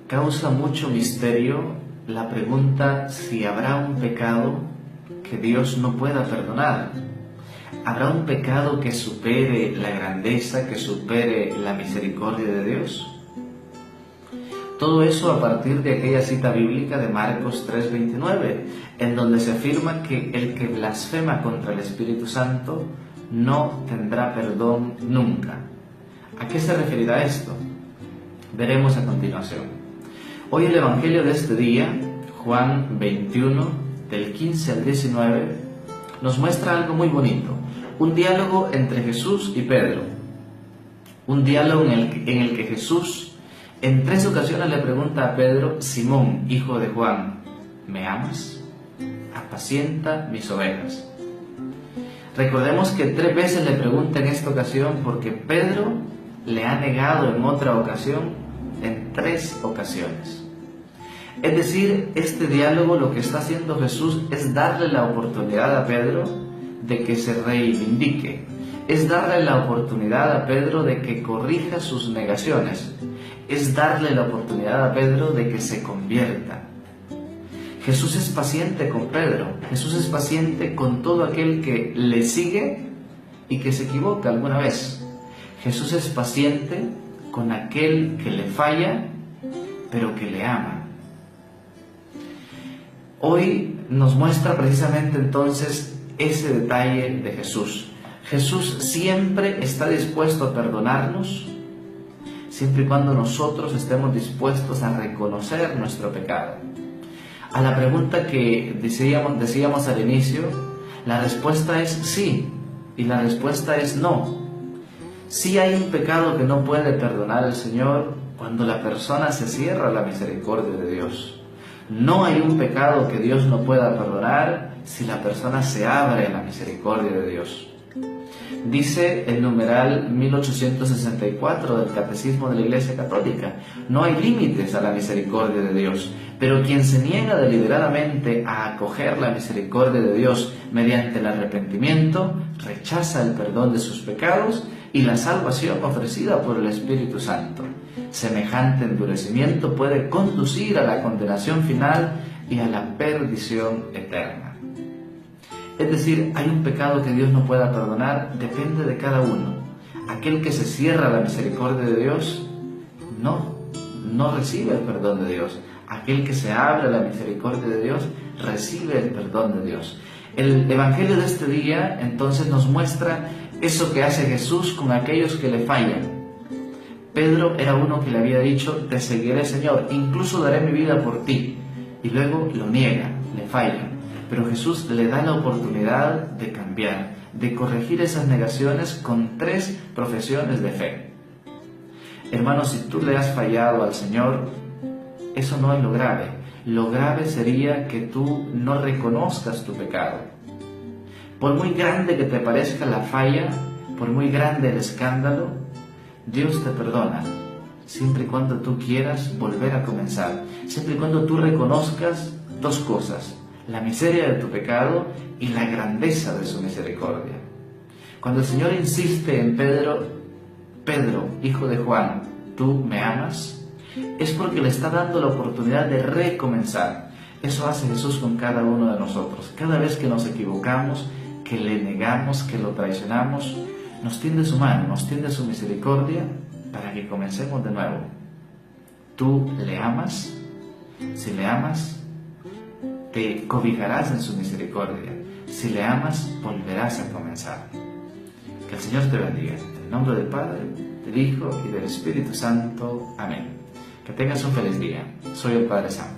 Causa mucho misterio la pregunta si habrá un pecado que Dios no pueda perdonar. ¿Habrá un pecado que supere la grandeza, que supere la misericordia de Dios? Todo eso a partir de aquella cita bíblica de Marcos 3:29, en donde se afirma que el que blasfema contra el Espíritu Santo no tendrá perdón nunca. ¿A qué se referirá esto? Veremos a continuación. Hoy el Evangelio de este día, Juan 21, del 15 al 19, nos muestra algo muy bonito, un diálogo entre Jesús y Pedro, un diálogo en el que Jesús en 3 ocasiones le pregunta a Pedro: Simón, hijo de Juan, ¿me amas? Apacienta mis ovejas. Recordemos que 3 veces le pregunta en esta ocasión porque Pedro le ha negado en otra ocasión, en 3 ocasiones. Es decir, este diálogo lo que está haciendo Jesús es darle la oportunidad a Pedro de que se reivindique, es darle la oportunidad a Pedro de que corrija sus negaciones, es darle la oportunidad a Pedro de que se convierta. Jesús es paciente con Pedro, Jesús es paciente con todo aquel que le sigue y que se equivoca alguna vez. Jesús es paciente con aquel que le falla, pero que le ama. Hoy nos muestra precisamente entonces ese detalle de Jesús. Jesús siempre está dispuesto a perdonarnos, siempre y cuando nosotros estemos dispuestos a reconocer nuestro pecado. A la pregunta que decíamos al inicio, la respuesta es sí, y la respuesta es no. Sí hay un pecado que no puede perdonar el Señor cuando la persona se cierra a la misericordia de Dios. No hay un pecado que Dios no pueda perdonar si la persona se abre a la misericordia de Dios. Dice el numeral 1864 del Catecismo de la Iglesia Católica: no hay límites a la misericordia de Dios, pero quien se niega deliberadamente a acoger la misericordia de Dios mediante el arrepentimiento, rechaza el perdón de sus pecados y la salvación ofrecida por el Espíritu Santo. Semejante endurecimiento puede conducir a la condenación final y a la perdición eterna. Es decir, hay un pecado que Dios no pueda perdonar, depende de cada uno. Aquel que se cierra a la misericordia de Dios, no recibe el perdón de Dios. Aquel que se abre a la misericordia de Dios, recibe el perdón de Dios. El Evangelio de este día, entonces, nos muestra eso que hace Jesús con aquellos que le fallan. Pedro era uno que le había dicho: te seguiré, Señor, incluso daré mi vida por ti. Y luego lo niega, le falla. Pero Jesús le da la oportunidad de cambiar, de corregir esas negaciones con 3 profesiones de fe. Hermanos, si tú le has fallado al Señor, eso no es lo grave. Lo grave sería que tú no reconozcas tu pecado. Por muy grande que te parezca la falla, por muy grande el escándalo, Dios te perdona, siempre y cuando tú quieras volver a comenzar, siempre y cuando tú reconozcas 2 cosas: la miseria de tu pecado y la grandeza de su misericordia. Cuando el Señor insiste en Pedro, hijo de Juan, ¿tú me amas?, es porque le está dando la oportunidad de recomenzar. Eso hace Jesús con cada uno de nosotros. Cada vez que nos equivocamos, que le negamos, que lo traicionamos, nos tiende su mano, nos tiende su misericordia para que comencemos de nuevo. ¿Tú le amas? Si le amas, te cobijarás en su misericordia. Si le amas, volverás a comenzar. Que el Señor te bendiga. En el nombre del Padre, del Hijo y del Espíritu Santo. Amén. Que tengas un feliz día. Soy el Padre Sam.